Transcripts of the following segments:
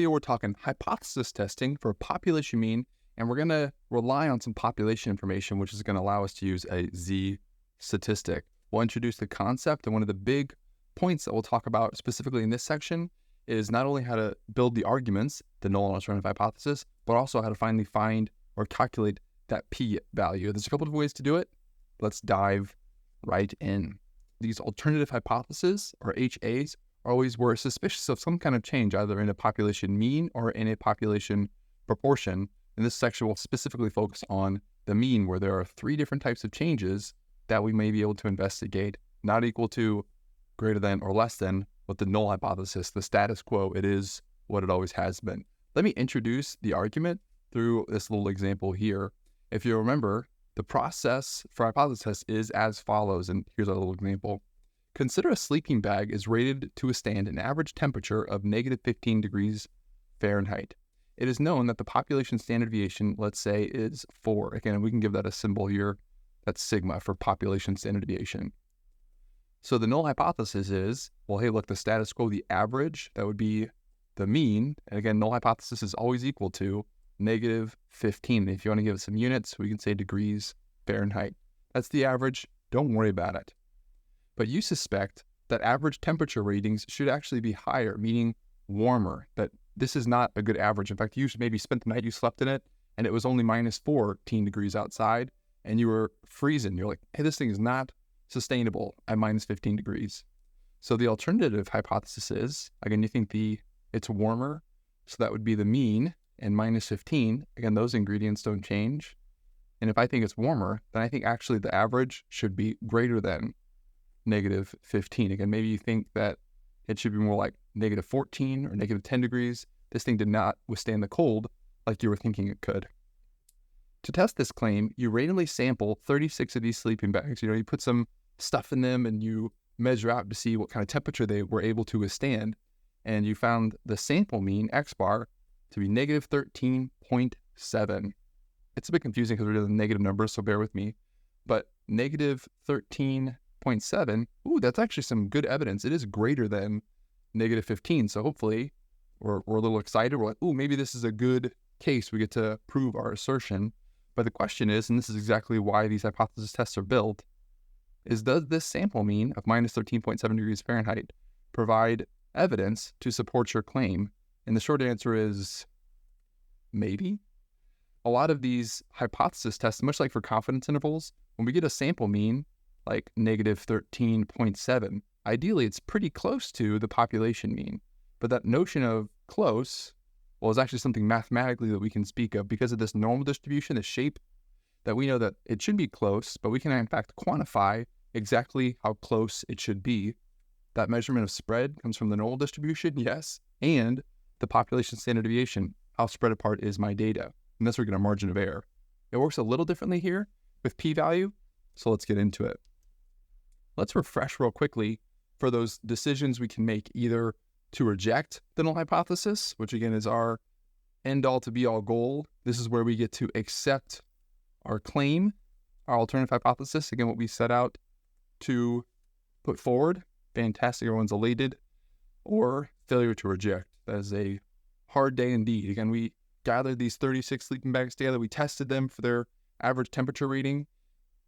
Here we're talking hypothesis testing for population mean, and we're going to rely on some population information, which is going to allow us to use a Z statistic. We'll introduce the concept, and one of the big points that we'll talk about specifically in this section is not only how to build the arguments, the null and alternative hypothesis, but also how to finally find or calculate that p-value. There's a couple of ways to do it. Let's dive right in. These alternative hypotheses, or HAs, always were suspicious of some kind of change, either in a population mean or in a population proportion. In this section, we'll specifically focus on the mean, where there are 3 different types of changes that we may be able to investigate, not equal to, greater than, or less than what the null hypothesis, the status quo, it is what it always has been. Let me introduce the argument through this little example here. If you remember, the process for hypothesis test is as follows, and here's our little example. Consider a sleeping bag is rated to withstand an average temperature of negative 15 degrees Fahrenheit. It is known that the population standard deviation, let's say, is 4. Again, we can give that a symbol here. That's sigma for population standard deviation. So the null hypothesis is, well, hey, look, the status quo, the average, that would be the mean. And again, null hypothesis is always equal to negative 15. If you want to give it some units, we can say degrees Fahrenheit. That's the average. Don't worry about it. But you suspect that average temperature ratings should actually be higher, meaning warmer, that this is not a good average. In fact, you maybe spent the night you slept in it, and it was only minus 14 degrees outside, and you were freezing. You're like, hey, this thing is not sustainable at minus 15 degrees. So the alternative hypothesis is, again, you think it's warmer, so that would be the mean, and minus 15. Again, those ingredients don't change. And if I think it's warmer, then I think actually the average should be greater than negative 15. Again, maybe you think that it should be more like negative 14 or negative 10 degrees. This thing did not withstand the cold like you were thinking it could. To test this claim, you randomly sample 36 of these sleeping bags. You put some stuff in them and you measure out to see what kind of temperature they were able to withstand. And you found the sample mean, X bar, to be negative 13.7. It's a bit confusing because we're doing negative numbers, so bear with me. But negative 13.7, ooh, that's actually some good evidence. It is greater than negative 15. So hopefully we're a little excited. We're like, ooh, maybe this is a good case. We get to prove our assertion. But the question is, and this is exactly why these hypothesis tests are built, is does this sample mean of minus 13.7 degrees Fahrenheit provide evidence to support your claim? And the short answer is maybe. A lot of these hypothesis tests, much like for confidence intervals, when we get a sample mean like negative 13.7, ideally it's pretty close to the population mean. But that notion of close, well, is actually something mathematically that we can speak of because of this normal distribution, the shape, that we know that it should be close, but we can in fact quantify exactly how close it should be. That measurement of spread comes from the normal distribution, yes, and the population standard deviation, how spread apart is my data. And that's where we get a margin of error. It works a little differently here with p-value, so let's get into it. Let's refresh real quickly for those decisions we can make either to reject the null hypothesis, which again is our end-all to be-all goal. This is where we get to accept our claim, our alternative hypothesis, again, what we set out to put forward. Fantastic, everyone's elated. Or failure to reject. That is a hard day indeed. Again, we gathered these 36 sleeping bags together. We tested them for their average temperature reading,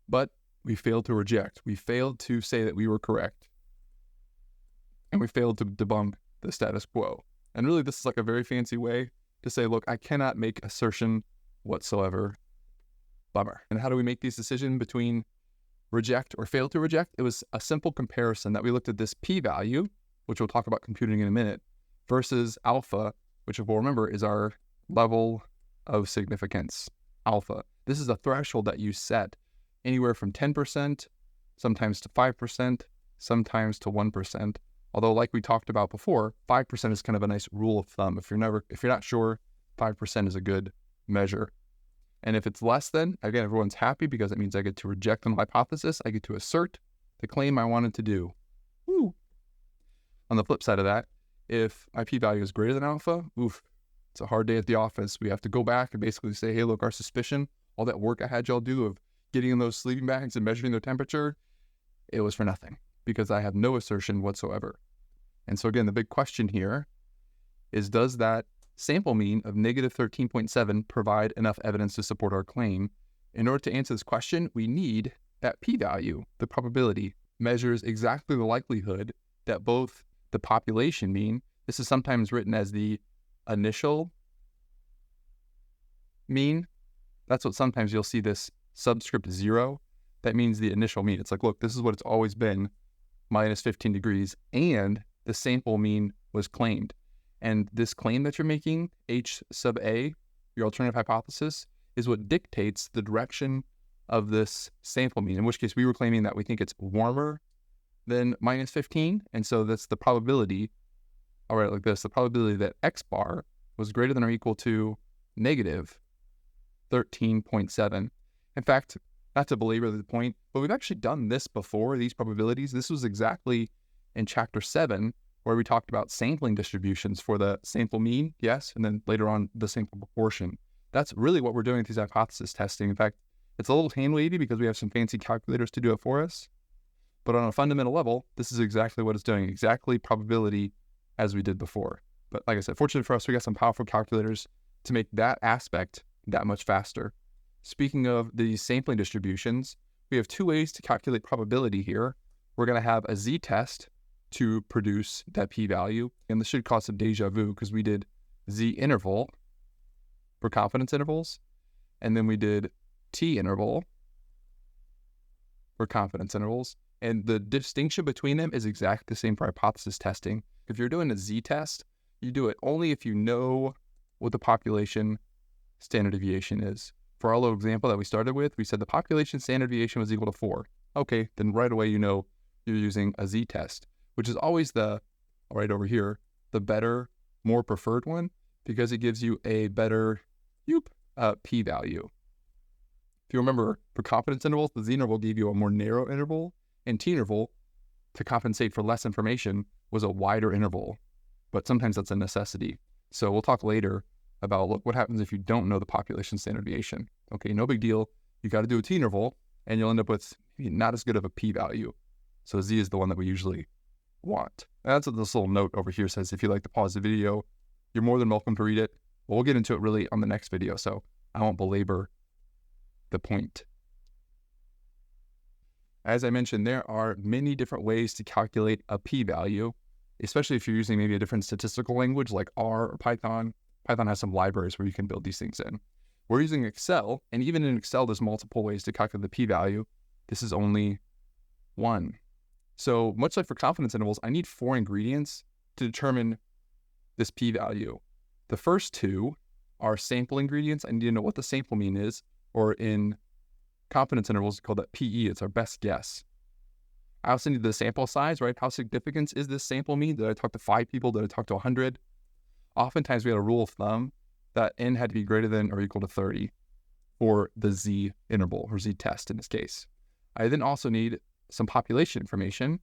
but we failed to reject. We failed to say that we were correct. And we failed to debunk the status quo. And really, this is like a very fancy way to say, look, I cannot make assertion whatsoever. Bummer. And how do we make these decisions between reject or fail to reject? It was a simple comparison that we looked at this p-value, which we'll talk about computing in a minute, versus alpha, which we'll remember is our level of significance, alpha. This is a threshold that you set anywhere from 10%, sometimes to 5%, sometimes to 1%. Although, like we talked about before, 5% is kind of a nice rule of thumb. If you're not sure, 5% is a good measure. And if it's less than, again, everyone's happy because it means I get to reject the hypothesis. I get to assert the claim I wanted to do. Woo. On the flip side of that, if my p-value is greater than alpha, oof, it's a hard day at the office. We have to go back and basically say, hey, look, our suspicion, all that work I had y'all do of getting in those sleeping bags and measuring their temperature, it was for nothing because I have no assertion whatsoever. And so again, the big question here is, does that sample mean of negative 13.7 provide enough evidence to support our claim? In order to answer this question, we need that p-value. The probability measures exactly the likelihood that both the population mean, this is sometimes written as the initial mean. That's what sometimes you'll see this subscript 0. That means the initial mean. It's like, look, this is what it's always been, minus 15 degrees, and the sample mean was claimed. And this claim that you're making, H sub A, your alternative hypothesis, is what dictates the direction of this sample mean, in which case we were claiming that we think it's warmer than minus 15. And so that's the probability, all right, like this, the probability that X bar was greater than or equal to negative 13.7. In fact, not to belabor the point, but we've actually done this before, these probabilities. This was exactly in chapter 7, where we talked about sampling distributions for the sample mean, yes, and then later on the sample proportion. That's really what we're doing with these hypothesis testing. In fact, it's a little hand-wavy because we have some fancy calculators to do it for us. But on a fundamental level, this is exactly what it's doing, exactly probability as we did before. But like I said, fortunately for us, we got some powerful calculators to make that aspect that much faster. Speaking of these sampling distributions, we have two ways to calculate probability here. We're going to have a z-test to produce that p-value. And this should cause some deja vu because we did z-interval for confidence intervals, and then we did t-interval for confidence intervals. And the distinction between them is exactly the same for hypothesis testing. If you're doing a z-test, you do it only if you know what the population standard deviation is. For our little example that we started with, we said the population standard deviation was equal to 4. Okay, then right away you know you're using a z-test, which is always the, right over here, the better, more preferred one, because it gives you a better p-value. If you remember, for confidence intervals, the z-interval gave you a more narrow interval, and t-interval, to compensate for less information, was a wider interval. But sometimes that's a necessity. So we'll talk later about, look, what happens if you don't know the population standard deviation. Okay, no big deal. You got to do a t-interval, and you'll end up with not as good of a p-value. So z is the one that we usually want. And that's what this little note over here says. If you'd like to pause the video, you're more than welcome to read it. But we'll get into it really on the next video, so I won't belabor the point. As I mentioned, there are many different ways to calculate a p-value, especially if you're using maybe a different statistical language like R or Python. Python has some libraries where you can build these things in. We're using Excel, and even in Excel, there's multiple ways to calculate the p-value. This is only one. So much like for confidence intervals, I need 4 ingredients to determine this p-value. The first 2 are sample ingredients. I need to know what the sample mean is, or in confidence intervals, we call that PE. It's our best guess. I also need the sample size, right? How significant is this sample mean? Did I talk to 5 people? Did I talk to 100? Oftentimes we had a rule of thumb that n had to be greater than or equal to 30 for the z interval, or z test in this case. I then also need some population information.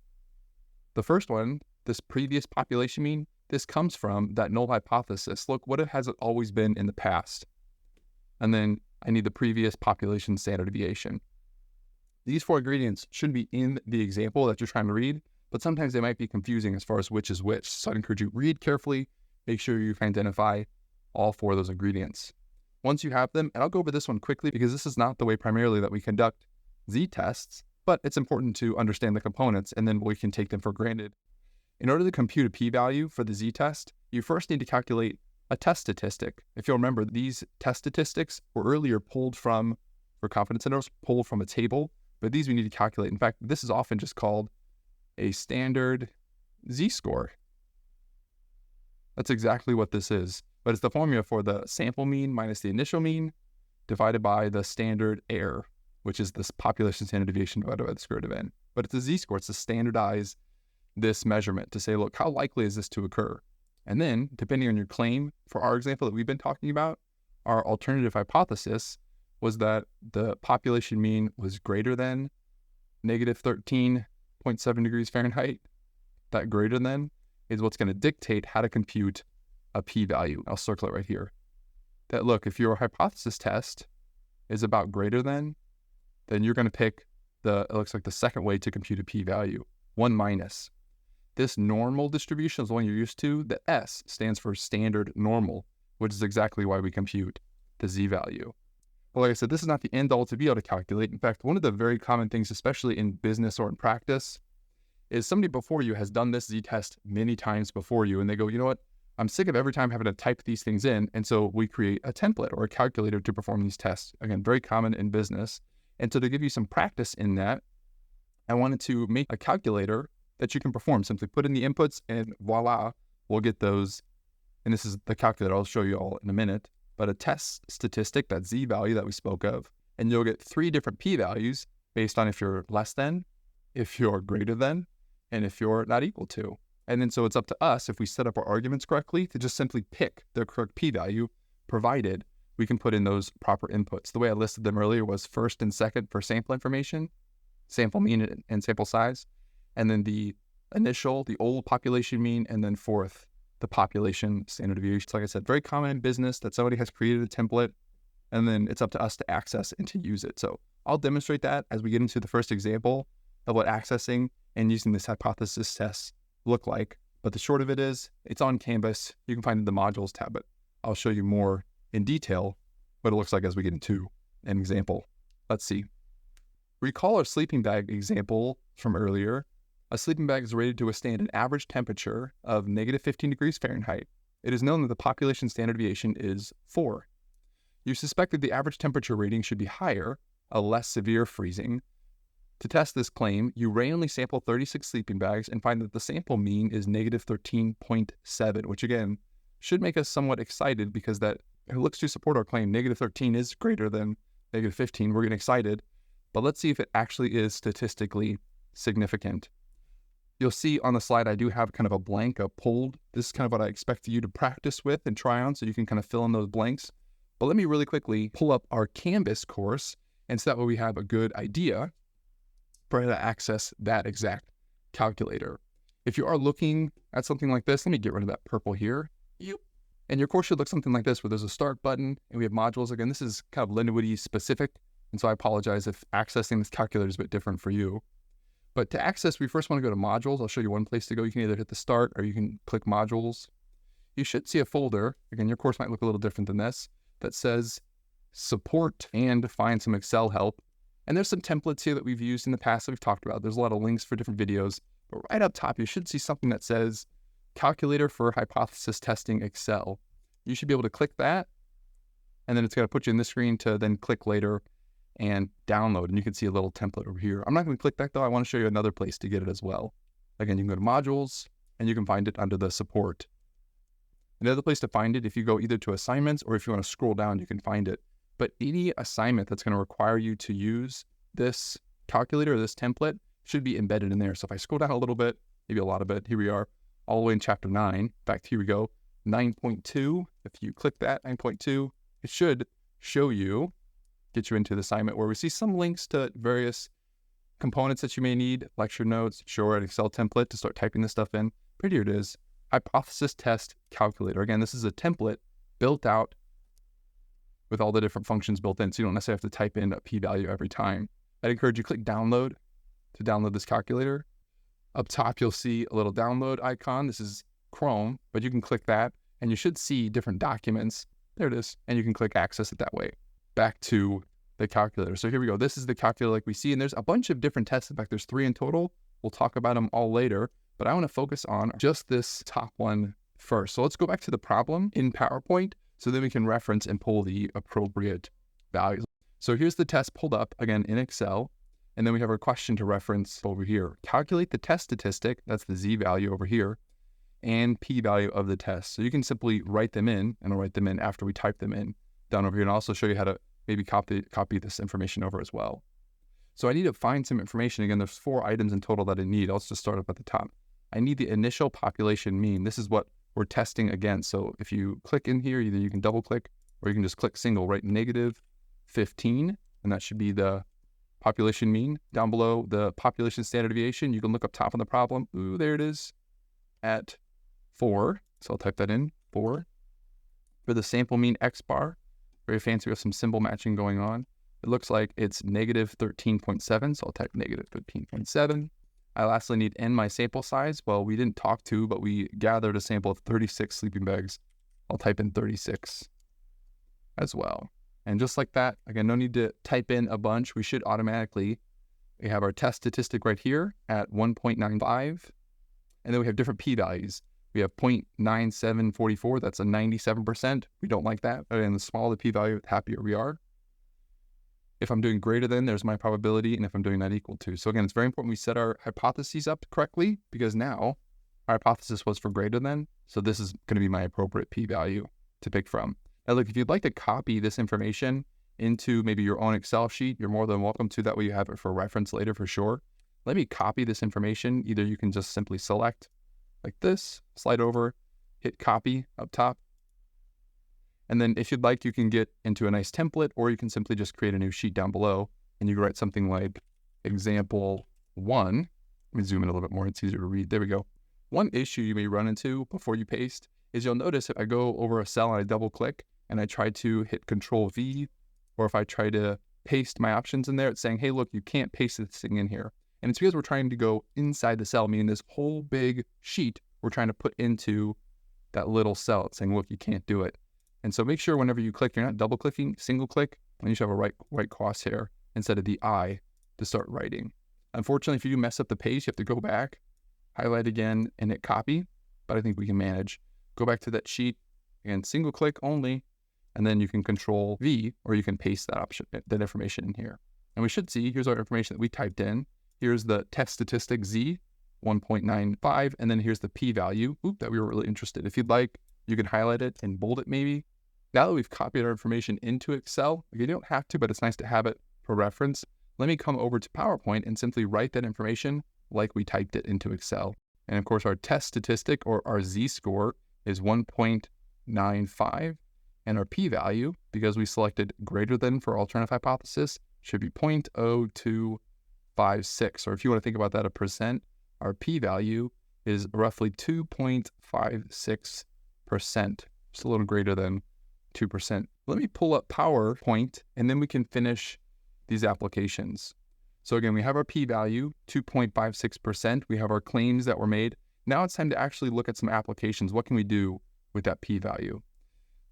The first one, this previous population mean, this comes from that null hypothesis. Look, what has it always been in the past? And then I need the previous population standard deviation. These 4 ingredients should be in the example that you're trying to read, but sometimes they might be confusing as far as which is which. So I'd encourage you, read carefully, make sure you can identify all 4 of those ingredients. Once you have them, and I'll go over this one quickly because this is not the way primarily that we conduct z-tests, but it's important to understand the components and then we can take them for granted. In order to compute a p-value for the z-test, you first need to calculate a test statistic. If you'll remember, these test statistics were earlier pulled from, for confidence intervals, pulled from a table, but these we need to calculate. In fact, this is often just called a standard z-score. That's exactly what this is, but it's the formula for the sample mean minus the initial mean divided by the standard error, which is this population standard deviation divided by the square root of n. But it's a z-score. It's to standardize this measurement to say, look, how likely is this to occur? And then, depending on your claim, for our example that we've been talking about, our alternative hypothesis was that the population mean was greater than negative 13.7 degrees Fahrenheit. That greater than is what's going to dictate how to compute a p-value. I'll circle it right here. That, look, if your hypothesis test is about greater than, then you're going to pick it looks like the second way to compute a p-value, 1 minus. This normal distribution is the one you're used to. The S stands for standard normal. which is exactly why we compute the z-value. But like I said, this is not the end all to be able to calculate. In fact, one of the very common things, especially in business or in practice, is somebody before you has done this z-test many times before you, and they go, you know what, I'm sick of every time having to type these things in, and so we create a template or a calculator to perform these tests. Again, very common in business. And so to give you some practice in that, I wanted to make a calculator that you can perform. Simply put in the inputs and voila, we'll get those. And this is the calculator I'll show you all in a minute, but a test statistic, that z-value that we spoke of, and you'll get 3 different p-values based on if you're less than, if you're greater than, and if you're not equal to. And then so it's up to us, if we set up our arguments correctly, to just simply pick the correct p-value, provided we can put in those proper inputs. The way I listed them earlier was first and second for sample information, sample mean and sample size, and then the initial, the old population mean, and then fourth, the population standard deviation. So like I said, very common in business that somebody has created a template, and then it's up to us to access and to use it. So I'll demonstrate that as we get into the first example of what accessing and using this hypothesis test look like. But the short of it is, it's on Canvas. You can find it in the modules tab, but I'll show you more in detail what it looks like as we get into an example. Let's see. Recall our sleeping bag example from earlier. A sleeping bag is rated to withstand an average temperature of -15 degrees Fahrenheit. It is known that the population standard deviation is 4. You suspect that the average temperature rating should be higher, a less severe freezing. To test this claim, you randomly sample 36 sleeping bags and find that the sample mean is -13.7, which again, should make us somewhat excited because that it looks to support our claim. -13 is greater than -15. We're getting excited, but let's see if it actually is statistically significant. You'll see on the slide, I do have kind of a blank, a pulled. This is kind of what I expect you to practice with and try on so you can kind of fill in those blanks. But let me really quickly pull up our Canvas course, and so that way we have a good idea for how to access that exact calculator. If you are looking at something like this, let me get rid of that purple here. And your course should look something like this, where there's a start button and we have modules. Again, this is kind of Linwoody specific, and so I apologize if accessing this calculator is a bit different for you. But to access, we first want to go to modules. I'll show you one place to go. You can either hit the start or you can click modules. You should see a folder. Again, your course might look a little different than this, that says support and find some Excel help. And there's some templates here that we've used in the past that we've talked about. There's a lot of links for different videos, but right up top, you should see something that says calculator for hypothesis testing Excel. You should be able to click that, and then it's going to put you in this screen to then click later and download. And you can see a little template over here. I'm not going to click that though. I want to show you another place to get it as well. Again, you can go to modules and you can find it under the support. Another place to find it, if you go either to assignments or if you want to scroll down, you can find it. But any assignment that's going to require you to use this calculator or this template should be embedded in there. So if I scroll down a little bit, maybe a lot of it, here we are, all the way in chapter 9. In fact, here we go, 9.2. If you click that, 9.2, it should show you, get you into the assignment where we see some links to various components that you may need, lecture notes, show an Excel template to start typing this stuff in. But here it is, hypothesis test calculator. Again, this is a template built out with all the different functions built in, so you don't necessarily have to type in a p-value every time. I'd encourage you to click download to download this calculator. Up top, you'll see a little download icon. This is Chrome, but you can click that and you should see different documents. There it is. And you can click access it that way. Back to the calculator. So here we go. This is the calculator like we see, and there's a bunch of different tests. In fact, there's 3 in total. We'll talk about them all later, but I want to focus on just this top one first. So let's go back to the problem in PowerPoint, so then we can reference and pull the appropriate values. So here's the test pulled up, again, in Excel. And then we have our question to reference over here. Calculate the test statistic, that's the z-value over here, and p-value of the test. So you can simply write them in, and I'll write them in after we type them in down over here, and I'll also show you how to maybe copy this information over as well. So I need to find some information. Again, there's 4 items in total that I need. I'll just start up at the top. I need the initial population mean. This is what we're testing against. So if you click in here, either you can double click or you can just click single, right? -15, and that should be the population mean. Down below, the population standard deviation, you can look up top on the problem. Ooh, there it is at 4. So I'll type that in, 4. For the sample mean X bar, very fancy, we have some symbol matching going on. It looks like it's -13.7, so I'll type -13.7. I lastly need n my sample size. Well, we didn't talk to, but we gathered a sample of 36 sleeping bags I'll type in 36 as well. And just like that, again, no need to type in a bunch. We should automatically, we have our test statistic right here at 1.95. And then we have different p-values. We have 0.9744, that's a 97%. We don't like that. And the smaller the p-value, the happier we are. If I'm doing greater than, there's my probability, and if I'm doing that equal to. So again, it's very important we set our hypotheses up correctly, because now our hypothesis was for greater than, so this is going to be my appropriate p-value to pick from. Now look, if you'd like to copy this information into maybe your own Excel sheet, you're more than welcome to. That way you have it for reference later for sure. Let me copy this information. Either you can just simply select like this, slide over, hit copy up top. And then if you'd like, you can get into a nice template, or you can simply just create a new sheet down below and you can write something like example 1. Let me zoom in a little bit more. It's easier to read. There we go. One issue you may run into before you paste is you'll notice if I go over a cell and I double click and I try to hit Control V, or if I try to paste my options in there, it's saying, hey, look, you can't paste this thing in here. And it's because we're trying to go inside the cell, meaning this whole big sheet we're trying to put into that little cell. It's saying, look, you can't do it. And so make sure whenever you click, you're not double clicking, single click, and you should have a right crosshair instead of the I to start writing. Unfortunately, if you do mess up the page, you have to go back, highlight again, and hit copy, but I think we can manage. Go back to that sheet and single click only, and then you can Control V, or you can paste that option, that information in here. And we should see, here's our information that we typed in. Here's the test statistic Z, 1.95, and then here's the p-value that we were really interested in. If you'd like, you can highlight it and bold it maybe. Now that we've copied our information into Excel, you don't have to, but it's nice to have it for reference. Let me come over to PowerPoint and simply write that information like we typed it into Excel. And of course, our test statistic, or our Z-score, is 1.95. And our p-value, because we selected greater than for alternative hypothesis, should be 0.0256. Or if you want to think about that a percent, our p-value is roughly 2.56%. Just a little greater than 2%. Let me pull up PowerPoint, and then we can finish these applications. So again, we have our p-value, 2.56%. We have our claims that were made. Now it's time to actually look at some applications. What can we do with that p-value?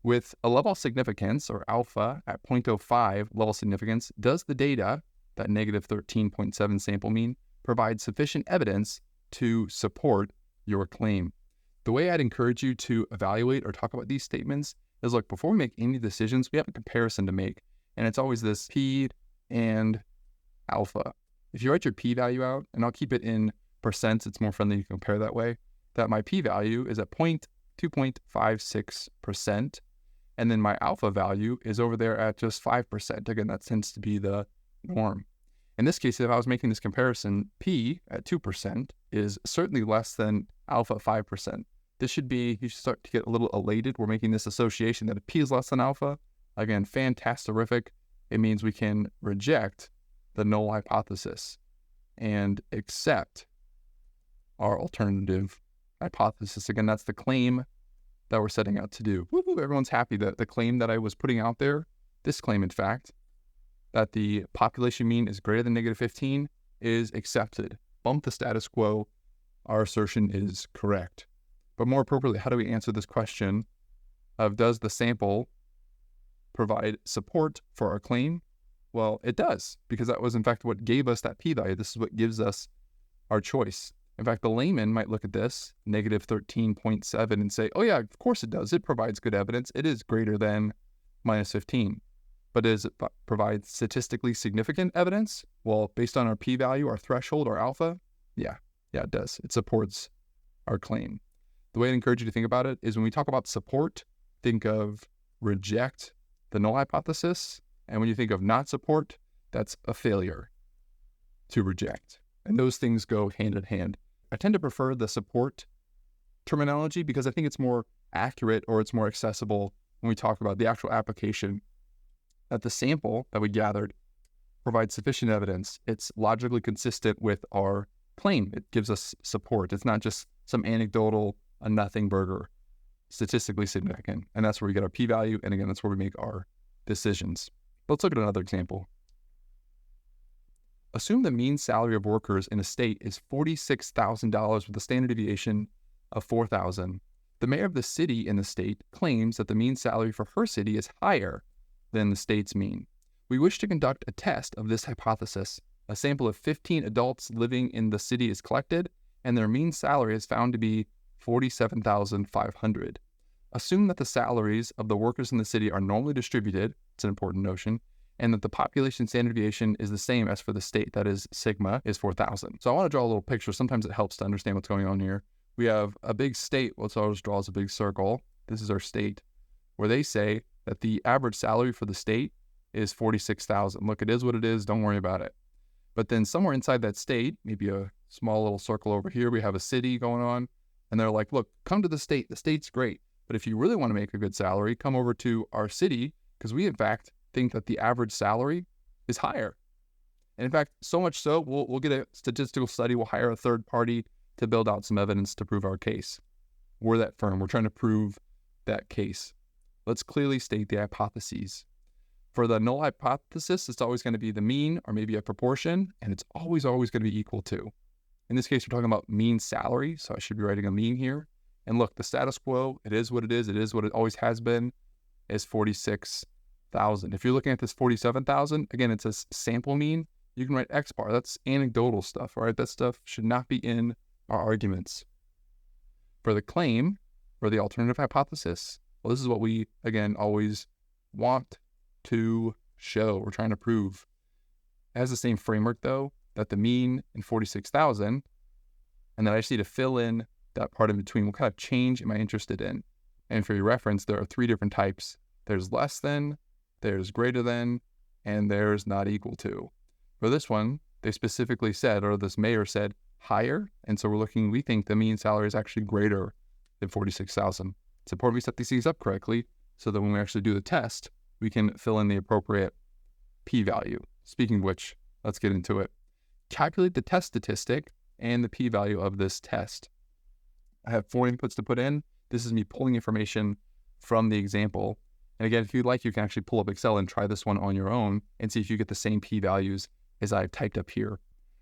With a level of significance, or alpha, at 0.05 level significance, does the data, that negative 13.7 sample mean, provide sufficient evidence to support your claim? The way I'd encourage you to evaluate or talk about these statements is, look, before we make any decisions, we have a comparison to make. And it's always this p and alpha. If you write your p-value out, and I'll keep it in percents, it's more friendly to compare that way, that my p-value is at 2.56%, and then my alpha value is over there at just 5%. Again, that tends to be the norm. In this case, if I was making this comparison, p at 2% is certainly less than alpha at 5%. This should be, you should start to get a little elated. We're making this association that if p is less than alpha, again, fantastic. It means we can reject the null hypothesis and accept our alternative hypothesis. Again, that's the claim that we're setting out to do. Woo-hoo, everyone's happy that the claim that I was putting out there, this claim, in fact, that the population mean is greater than negative 15 is accepted. Bump the status quo. Our assertion is correct. But more appropriately, how do we answer this question of, does the sample provide support for our claim? Well, it does, because that was in fact what gave us that p-value. This is what gives us our choice. In fact, the layman might look at this, negative 13.7, and say, oh yeah, of course it does. It provides good evidence. It is greater than minus 15. But does it provide statistically significant evidence? Well, based on our p-value, our threshold, our alpha, yeah, it does. It supports our claim. The way I encourage you to think about it is, when we talk about support, think of reject the null hypothesis. And when you think of not support, that's a failure to reject. And those things go hand in hand. I tend to prefer the support terminology because I think it's more accurate, or it's more accessible when we talk about the actual application, that the sample that we gathered provides sufficient evidence. It's logically consistent with our claim. It gives us support. It's not just some anecdotal, a nothing burger, statistically significant. And that's where we get our p-value. And again, that's where we make our decisions. Let's look at another example. Assume the mean salary of workers in a state is $46,000 with a standard deviation of 4,000. The mayor of the city in the state claims that the mean salary for her city is higher than the state's mean. We wish to conduct a test of this hypothesis. A sample of 15 adults living in the city is collected, and their mean salary is found to be $47,500. Assume that the salaries of the workers in the city are normally distributed, it's an important notion, and that the population standard deviation is the same as for the state, that is, sigma is 4,000. So I want to draw a little picture. Sometimes it helps to understand what's going on here. We have a big state, let's always draw as a big circle. This is our state, where they say that the average salary for the state is 46,000. Look, it is what it is, don't worry about it. But then somewhere inside that state, maybe a small little circle over here, we have a city going on, and they're like, look, come to the state's great. But if you really want to make a good salary, come over to our city, because we in fact think that the average salary is higher. And in fact, so much so, we'll get a statistical study, we'll hire a third party to build out some evidence to prove our case. We're that firm, we're trying to prove that case. Let's clearly state the hypotheses. For the null hypothesis, it's always going to be the mean or maybe a proportion, and it's always going to be equal to. In this case, we're talking about mean salary, so I should be writing a mean here. And look, the status quo, it is what it is what it always has been, is 46,000. If you're looking at this 47,000, again, it says sample mean, you can write X bar. That's anecdotal stuff, all right? That stuff should not be in our arguments. For the claim, for the alternative hypothesis, well, this is what we, again, always want to show. We're trying to prove. It has the same framework, though, that the mean in 46,000, and then I just need to fill in that part in between. What kind of change am I interested in? And for your reference, there are 3 different types. There's less than, there's greater than, and there's not equal to. For this one, they specifically said, or this mayor said, higher. And so we think the mean salary is actually greater than 46,000. It's important we set these things up correctly so that when we actually do the test, we can fill in the appropriate p-value. Speaking of which, let's get into it. Calculate the test statistic and the p-value of this test. I have 4 inputs to put in. This is me pulling information from the example. And again, if you'd like, you can actually pull up Excel and try this one on your own and see if you get the same p-values as I've typed up here.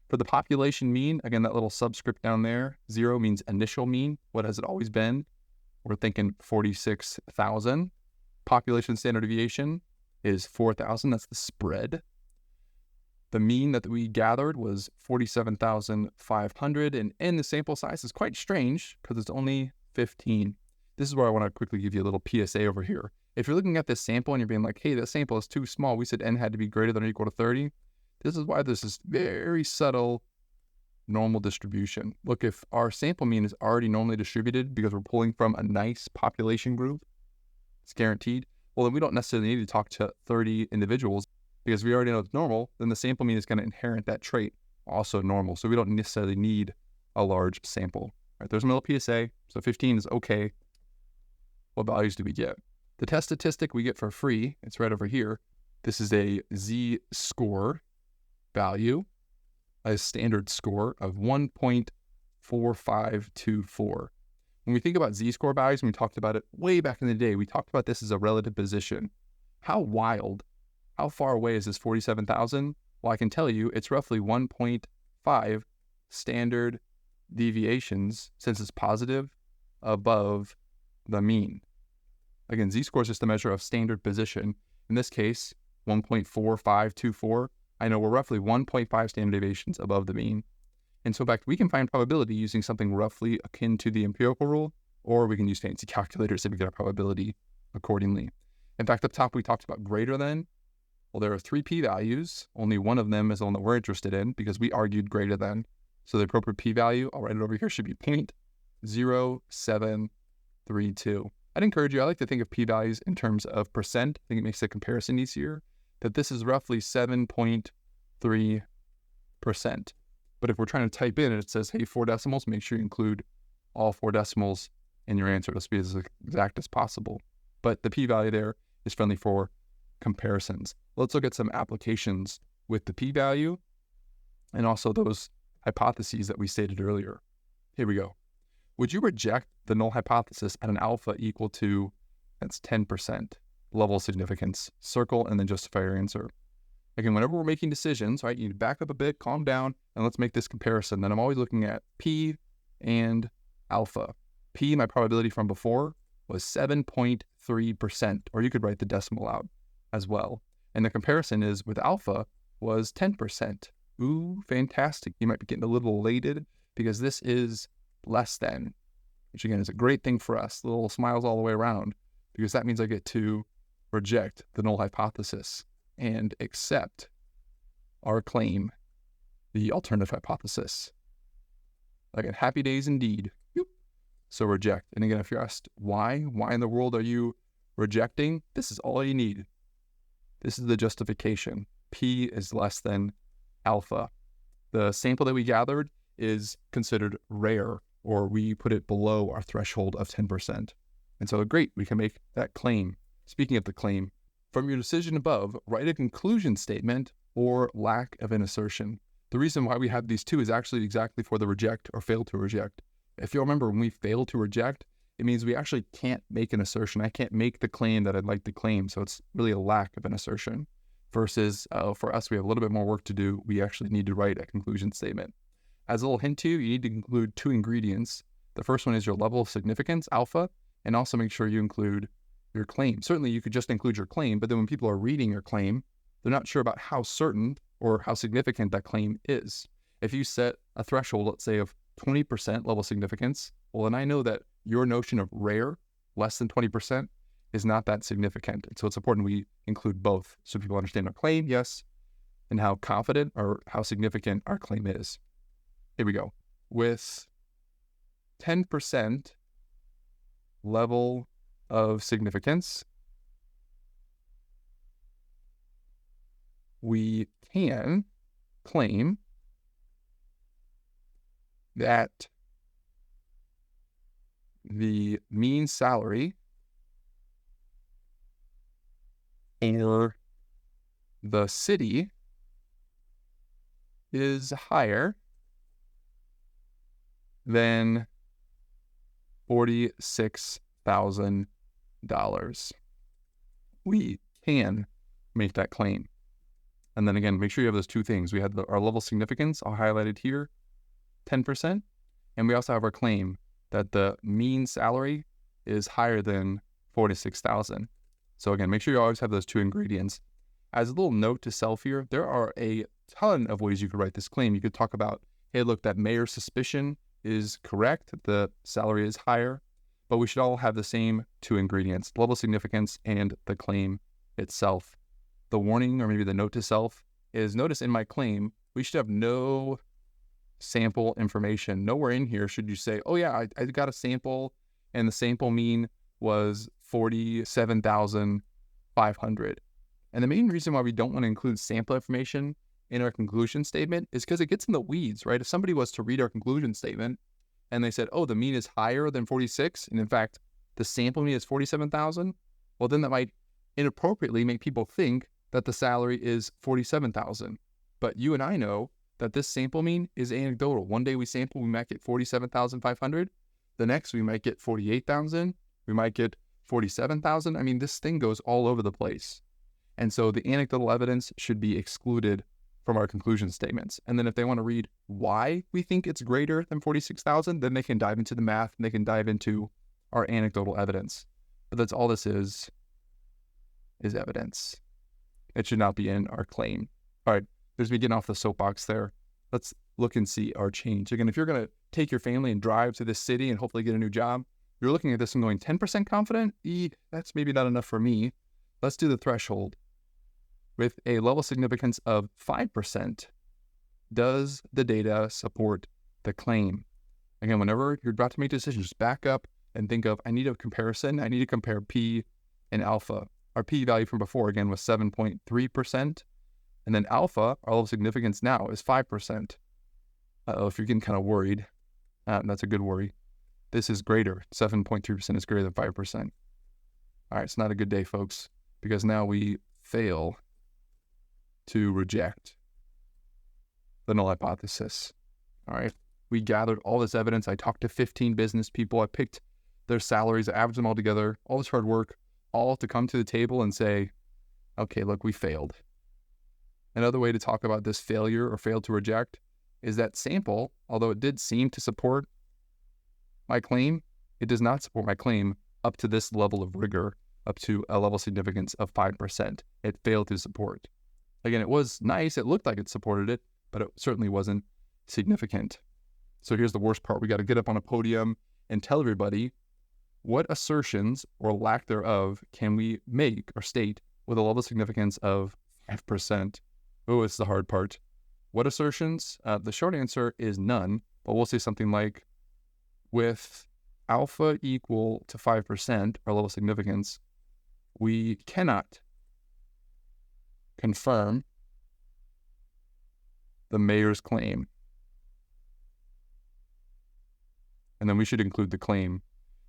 For the population mean, again, that little subscript down there, 0 means initial mean. What has it always been? We're thinking 46,000. Population standard deviation is 4,000. That's the spread. The mean that we gathered was 47,500, and the sample size is quite strange because it's only 15. This is where I want to quickly give you a little PSA over here. If you're looking at this sample and you're being like, hey, this sample is too small, we said n had to be greater than or equal to 30. This is why there's this very subtle normal distribution. Look, if our sample mean is already normally distributed because we're pulling from a nice population group, it's guaranteed, well, then we don't necessarily need to talk to 30 individuals because we already know it's normal, then the sample mean is going to inherit that trait, also normal. So we don't necessarily need a large sample. Right, there's a little PSA, so 15 is okay. What values do we get? The test statistic we get for free, it's right over here. This is a z-score value, a standard score of 1.4524. When we think about z-score values, and we talked about it way back in the day, we talked about this as a relative position. How far away is this 47,000? Well, I can tell you it's roughly 1.5 standard deviations, since it's positive, above the mean. Again, z-score is just a measure of standard position. In this case, 1.4524. I know we're roughly 1.5 standard deviations above the mean. And so in fact, we can find probability using something roughly akin to the empirical rule, or we can use fancy calculators to get our probability accordingly. In fact, up top, we talked about greater than. Well, there are 3 p-values. Only one of them is the one that we're interested in because we argued greater than. So the appropriate p-value, I'll write it over here, should be 0.0732. I'd encourage you, I like to think of p-values in terms of percent. I think it makes the comparison easier, that this is roughly 7.3%. But if we're trying to type in and it says, hey, 4 decimals, make sure you include all 4 decimals in your answer. Let's be as exact as possible. But the p-value there is friendly for comparisons. Let's look at some applications with the p-value and also those hypotheses that we stated earlier. Here we go. Would you reject the null hypothesis at an alpha equal to, that's 10%, level of significance? Circle and then justify your answer. Again, whenever we're making decisions, right, you need to back up a bit, calm down, and let's make this comparison. Then I'm always looking at p and alpha. P, my probability from before, was 7.3%, or you could write the decimal out as well. And the comparison is with alpha was 10%. Ooh, fantastic. You might be getting a little elated because this is less than, which again is a great thing for us. Little smiles all the way around, because that means I get to reject the null hypothesis and accept our claim, the alternative hypothesis. Like, happy days indeed. So reject. And again, if you're asked why in the world are you rejecting, this is all you need. This is the justification. P is less than alpha. The sample that we gathered is considered rare, or we put it below our threshold of 10%. And so great, we can make that claim. Speaking of the claim, from your decision above, write a conclusion statement or lack of an assertion. The reason why we have these two is actually exactly for the reject or fail to reject. If you'll remember, when we fail to reject, it means we actually can't make an assertion. I can't make the claim that I'd like to claim. So it's really a lack of an assertion. Versus for us, we have a little bit more work to do. We actually need to write a conclusion statement. As a little hint to you, you need to include two ingredients. The first one is your level of significance, alpha, and also make sure you include your claim. Certainly, you could just include your claim, but then when people are reading your claim, they're not sure about how certain or how significant that claim is. If you set a threshold, let's say, of 20% level significance, well, then I know that your notion of rare, less than 20%, is not that significant. So it's important we include both so people understand our claim, yes, and how confident or how significant our claim is. Here we go. With 10% level of significance, we can claim that the mean salary in the city is higher than $46,000. We can make that claim. And then again, make sure you have those two things. We have our level of significance, I'll highlight it here, 10%. And we also have our claim that the mean salary is higher than 46,000. So again, make sure you always have those two ingredients. As a little note to self here, there are a ton of ways you could write this claim. You could talk about, hey, look, that mayor's suspicion is correct. The salary is higher, but we should all have the same two ingredients, level of significance and the claim itself. The warning, or maybe the note to self, is notice in my claim, we should have no sample information. Nowhere in here should you say, oh yeah, I got a sample and the sample mean was 47,500. And the main reason why we don't want to include sample information in our conclusion statement is because it gets in the weeds, right? If somebody was to read our conclusion statement and they said, oh, the mean is higher than 46, and in fact, the sample mean is 47,000, well, then that might inappropriately make people think that the salary is 47,000. But you and I know that this sample mean is anecdotal. One day we sample, we might get 47,500. The next we might get 48,000. We might get 47,000. I mean, this thing goes all over the place. And so the anecdotal evidence should be excluded from our conclusion statements. And then if they want to read why we think it's greater than 46,000, then they can dive into the math and they can dive into our anecdotal evidence. But that's all this is evidence. It should not be in our claim. All right, there's me getting off the soapbox there. Let's look and see our change. Again, if you're going to take your family and drive to this city and hopefully get a new job, you're looking at this and going 10% confident? That's maybe not enough for me. Let's do the threshold. With a level significance of 5%, does the data support the claim? Again, whenever you're about to make decisions, just back up and think of, I need a comparison. I need to compare P and alpha. Our P value from before, again, was 7.3%. And then alpha, our level of significance now, is 5%. If you're getting kind of worried, that's a good worry. This is greater. 7.3% is greater than 5%. All right, it's not a good day, folks, because now we fail to reject the null hypothesis. All right, we gathered all this evidence. I talked to 15 business people. I picked their salaries, I averaged them all together, all this hard work, all to come to the table and say, okay, look, we failed. Another way to talk about this failure or fail to reject is that sample, although it did seem to support my claim, it does not support my claim up to this level of rigor, up to a level of significance of 5%. It failed to support. Again, it was nice. It looked like it supported it, but it certainly wasn't significant. So here's the worst part. We got to get up on a podium and tell everybody what assertions or lack thereof can we make or state with a level of significance of 5%. Oh, it's the hard part. What assertions? The short answer is none, but we'll say something like, with alpha equal to 5%, our level of significance, we cannot confirm the mayor's claim. And then we should include the claim.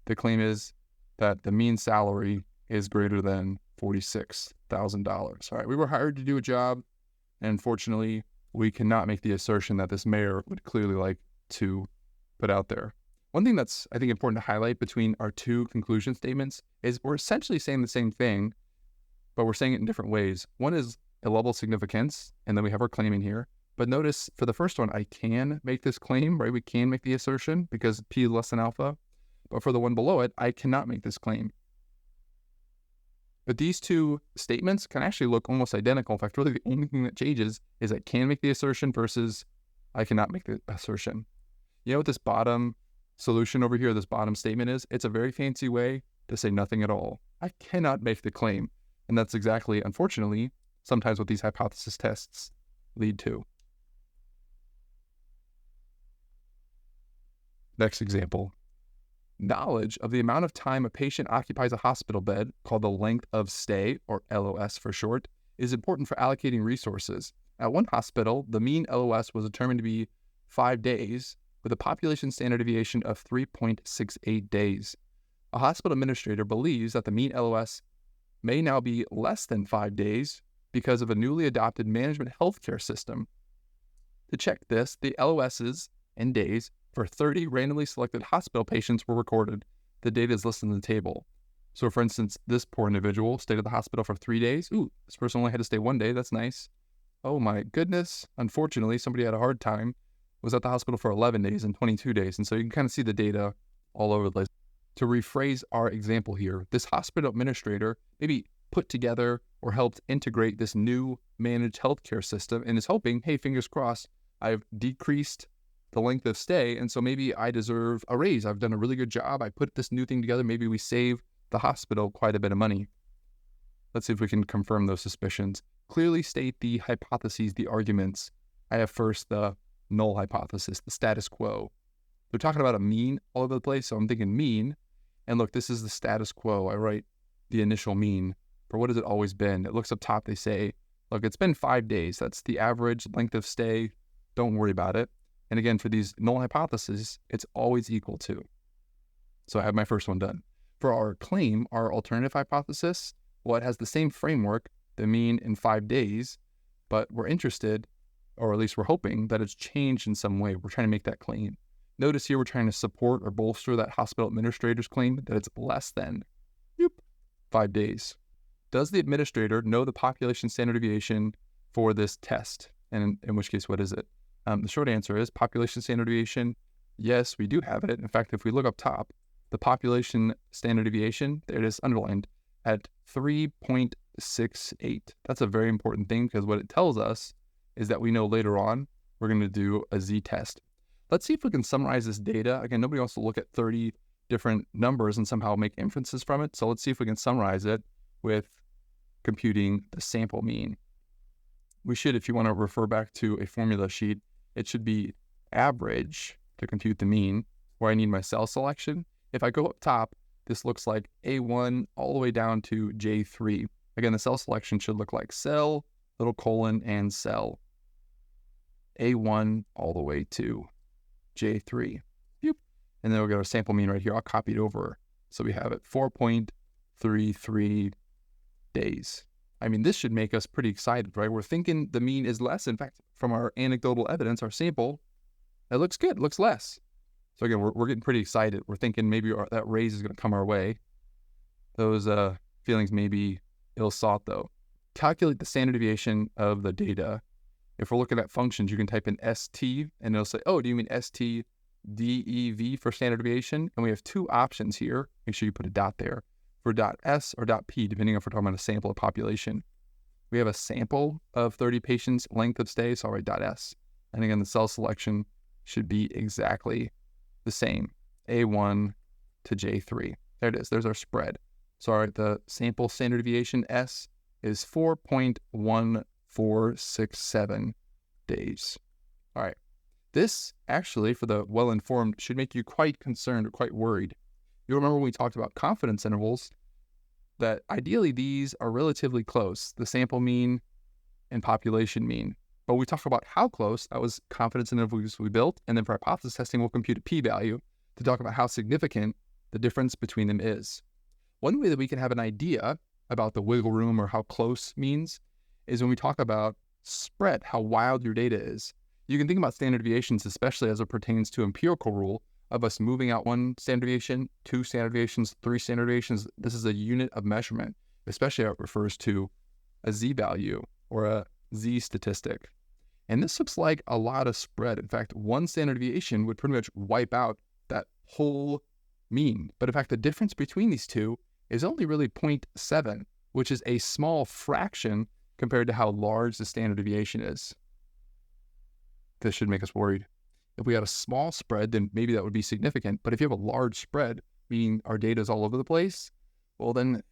The claim is that the mean salary is greater than $46,000. All right, we were hired to do a job, and unfortunately, we cannot make the assertion that this mayor would clearly like to put out there. One thing that's, I think, important to highlight between our two conclusion statements is we're essentially saying the same thing, but we're saying it in different ways. One is a level of significance, and then we have our claim in here. But notice for the first one, I can make this claim, right? We can make the assertion because P is less than alpha. But for the one below it, I cannot make this claim. But these two statements can actually look almost identical. In fact, really the only thing that changes is I can make the assertion versus I cannot make the assertion. You know what this bottom solution over here, this bottom statement is? It's a very fancy way to say nothing at all. I cannot make the claim. And that's exactly, unfortunately, sometimes what these hypothesis tests lead to. Next example. Knowledge of the amount of time a patient occupies a hospital bed, called the length of stay, or LOS for short, is important for allocating resources. At one hospital, the mean LOS was determined to be 5 days, with a population standard deviation of 3.68 days. A hospital administrator believes that the mean LOS may now be less than 5 days because of a newly adopted management healthcare system. To check this, the LOSs and days for 30 randomly selected hospital patients were recorded. The data is listed in the table. So for instance, this poor individual stayed at the hospital for 3 days. Ooh, this person only had to stay 1 day. That's nice. Oh my goodness. Unfortunately, somebody had a hard time, was at the hospital for 11 days and 22 days. And so you can kind of see the data all over the place. To rephrase our example here, this hospital administrator maybe put together or helped integrate this new managed healthcare system and is hoping, hey, fingers crossed, I've decreased the length of stay, and so maybe I deserve a raise. I've done a really good job. I put this new thing together. Maybe we save the hospital quite a bit of money. Let's see if we can confirm those suspicions. Clearly state the hypotheses, the arguments. I have first the null hypothesis, the status quo. They're talking about a mean all over the place, so I'm thinking mean. And look, this is the status quo. I write the initial mean. For what has it always been? It looks up top, they say, look, it's been 5 days. That's the average length of stay. Don't worry about it. And again, for these null hypotheses, it's always equal to. So I have my first one done. For our claim, our alternative hypothesis, well, it has the same framework, the mean in 5 days, but we're interested, or at least we're hoping, that it's changed in some way. We're trying to make that claim. Notice here we're trying to support or bolster that hospital administrator's claim that it's less than 5 days. Does the administrator know the population standard deviation for this test? And in which case, what is it? The short answer is population standard deviation. Yes, we do have it. In fact, if we look up top, the population standard deviation, there it is underlined, at 3.68. That's a very important thing because what it tells us is that we know later on we're going to do a z-test. Let's see if we can summarize this data. Again, nobody wants to look at 30 different numbers and somehow make inferences from it. So let's see if we can summarize it with computing the sample mean. We should, if you want to refer back to a formula sheet, it should be average to compute the mean, where I need my cell selection. If I go up top, this looks like A1 all the way down to J3. Again, the cell selection should look like cell, little colon, and cell. A1 all the way to J3. And then we'll get our sample mean right here. I'll copy it over. So we have it 4.33 days. I mean, this should make us pretty excited, right? We're thinking the mean is less. In fact, from our anecdotal evidence, our sample, it looks good, it looks less. So again, we're getting pretty excited. We're thinking maybe that raise is going to come our way. Those feelings may be ill-sought, though. Calculate the standard deviation of the data. If we're looking at functions, you can type in ST, and it'll say, oh, do you mean ST DEV for standard deviation, and we have two options here. Make sure you put a dot there for .S or .P, depending if we're talking about a sample or population. We have a sample of 30 patients, length of stay, so I'll write .S. And again, the cell selection should be exactly the same, A1 to J3. There it is. There's our spread. So all right, the sample standard deviation S is 4.1467 days. All right. This actually, for the well-informed, should make you quite concerned or quite worried. You'll remember when we talked about confidence intervals, that ideally these are relatively close, the sample mean and population mean. But we talked about how close, that was confidence intervals we built, and then for hypothesis testing, we'll compute a p-value to talk about how significant the difference between them is. One way that we can have an idea about the wiggle room or how close means is when we talk about spread, how wild your data is. You can think about standard deviations, especially as it pertains to empirical rule of us moving out one standard deviation, two standard deviations, three standard deviations. This is a unit of measurement, especially how it refers to a z-value or a z statistic. And this looks like a lot of spread. In fact, one standard deviation would pretty much wipe out that whole mean. But in fact, the difference between these two is only really 0.7, which is a small fraction compared to how large the standard deviation is. This should make us worried. If we had a small spread, then maybe that would be significant. But if you have a large spread, meaning our data is all over the place, well, then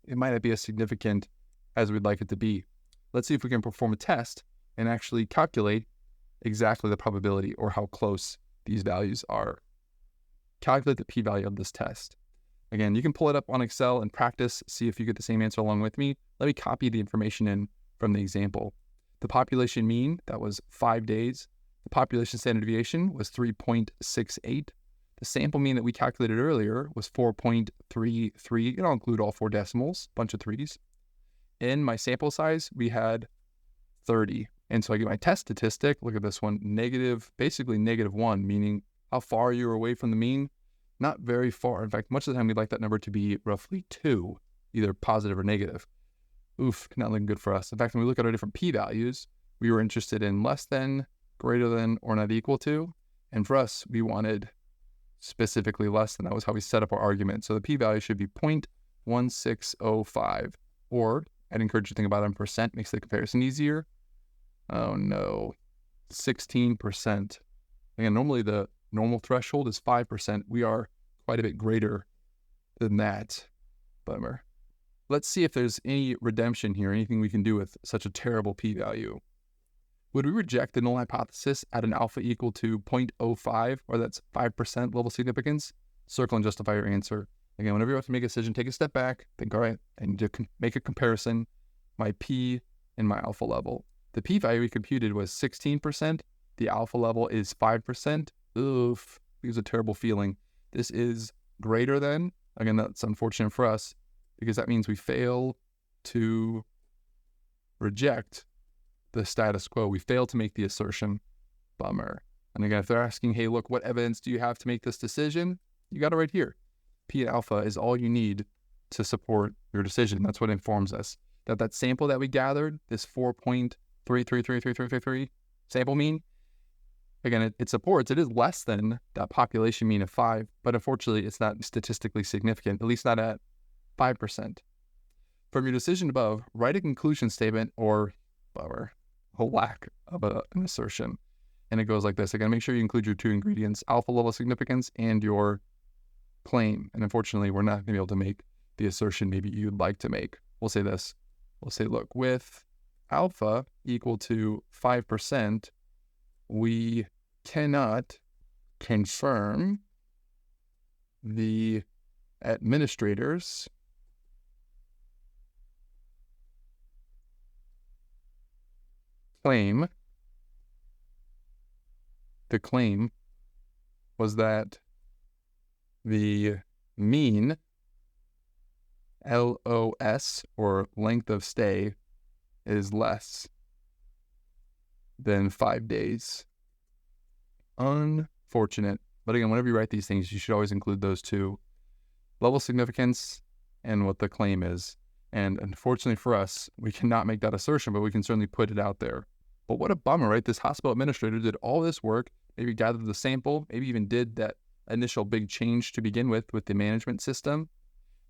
it might not be as significant as we'd like it to be. Let's see if we can perform a test and actually calculate exactly the probability or how close these values are. Calculate the p-value of this test. Again, you can pull it up on Excel and practice, see if you get the same answer along with me. Let me copy the information in from the example. The population mean, that was 5 days. The population standard deviation was 3.68. The sample mean that we calculated earlier was 4.33. I'll include all 4 decimals, bunch of threes. In my sample size, we had 30. And so I get my test statistic. Look at this one, basically -1, meaning how far you're away from the mean. Not very far. In fact, much of the time we'd like that number to be roughly 2, either positive or negative. Oof, not looking good for us. In fact, when we look at our different p-values, we were interested in less than, greater than, or not equal to. And for us, we wanted specifically less than. That was how we set up our argument. So the p-value should be 0.1605. Or I'd encourage you to think about it in percent, makes the comparison easier. Oh no, 16%. Again, normally the normal threshold is 5%. We are quite a bit greater than that. Bummer. Let's see if there's any redemption here, anything we can do with such a terrible p-value. Would we reject the null hypothesis at an alpha equal to 0.05, or that's 5% level significance? Circle and justify your answer. Again, whenever you have to make a decision, take a step back, think, all right, I need to make a comparison, my p and my alpha level. The p-value we computed was 16%. The alpha level is 5%. Oof, it was a terrible feeling. This is greater than, again, that's unfortunate for us, because that means we fail to reject the status quo. We fail to make the assertion. Bummer. And again, if they're asking, hey, look, what evidence do you have to make this decision? You got it right here. P and alpha is all you need to support your decision. That's what informs us. That sample that we gathered, this 4.333333 sample mean, again, it supports, it is less than that population mean of 5, but unfortunately, it's not statistically significant, at least not at 5%. From your decision above, write a conclusion statement or a lack of an assertion. And it goes like this. Again, make sure you include your 2 ingredients, alpha level significance and your claim. And unfortunately, we're not going to be able to make the assertion maybe you'd like to make. We'll say this. We'll say, look, with alpha equal to 5%, we cannot confirm the administrator's claim. The claim was that the mean LOS, or length of stay, is less than 5 days. Unfortunate. But again, whenever you write these things, you should always include those 2, level significance and what the claim is. And unfortunately for us, we cannot make that assertion, but we can certainly put it out there. But what a bummer, right? This hospital administrator did all this work, maybe gathered the sample, maybe even did that initial big change to begin with the management system,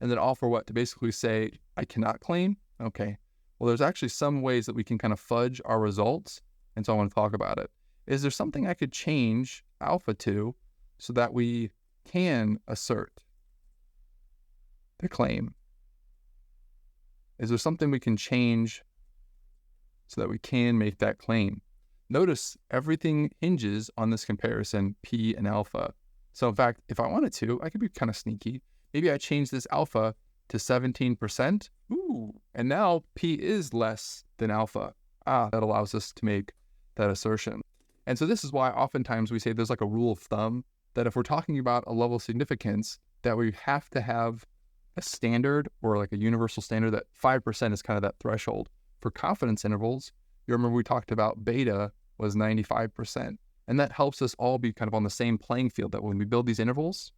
and then all for what? To basically say, I cannot claim? Okay. Well, there's actually some ways that we can kind of fudge our results, and so I want to talk about it. Is there something I could change alpha to so that we can assert the claim? Is there something we can change so that we can make that claim? Notice everything hinges on this comparison, P and alpha. So in fact, if I wanted to, I could be kind of sneaky. Maybe I change this alpha to 17%. Ooh, and now P is less than alpha. That allows us to make that assertion. And so this is why oftentimes we say there's like a rule of thumb that if we're talking about a level of significance, that we have to have a standard or like a universal standard that 5% is kind of that threshold. For confidence intervals, you remember we talked about beta was 95%. And that helps us all be kind of on the same playing field, that when we build these intervals,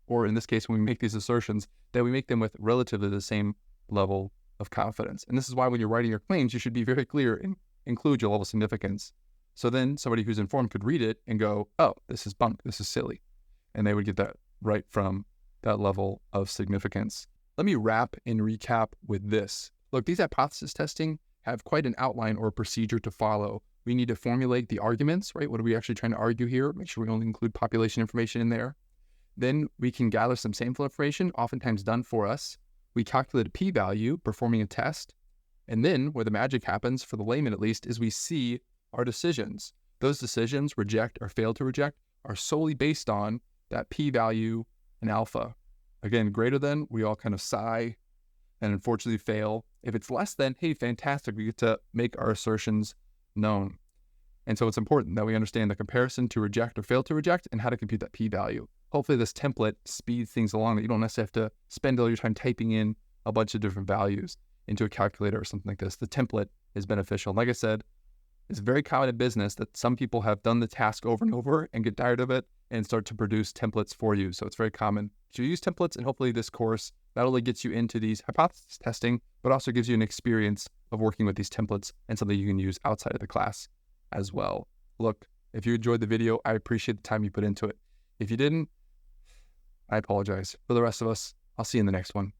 or in this case, when we make these assertions, that we make them with relatively the same level of confidence. And this is why when you're writing your claims, you should be very clear and include your level of significance. So then somebody who's informed could read it and go, oh, this is bunk, this is silly. And they would get that right from that level of significance. Let me wrap and recap with this. Look, these hypothesis testing have quite an outline or procedure to follow. We need to formulate the arguments, right? What are we actually trying to argue here? Make sure we only include population information in there. Then we can gather some sample information, oftentimes done for us. We calculate a p-value, performing a test. And then where the magic happens, for the layman at least, is we see our decisions. Those decisions, reject or fail to reject, are solely based on that p-value and alpha. Again, greater than, we all kind of sigh and unfortunately fail. If it's less than, hey, fantastic, we get to make our assertions known. And so it's important that we understand the comparison to reject or fail to reject and how to compute that p-value. Hopefully this template speeds things along, that you don't necessarily have to spend all your time typing in a bunch of different values into a calculator or something like this. The template is beneficial. Like I said, it's very common in business that some people have done the task over and over and get tired of it and start to produce templates for you. So it's very common to use templates, and hopefully this course not only gets you into these hypothesis testing, but also gives you an experience of working with these templates and something you can use outside of the class as well. Look, if you enjoyed the video, I appreciate the time you put into it. If you didn't, I apologize. For the rest of us, I'll see you in the next one.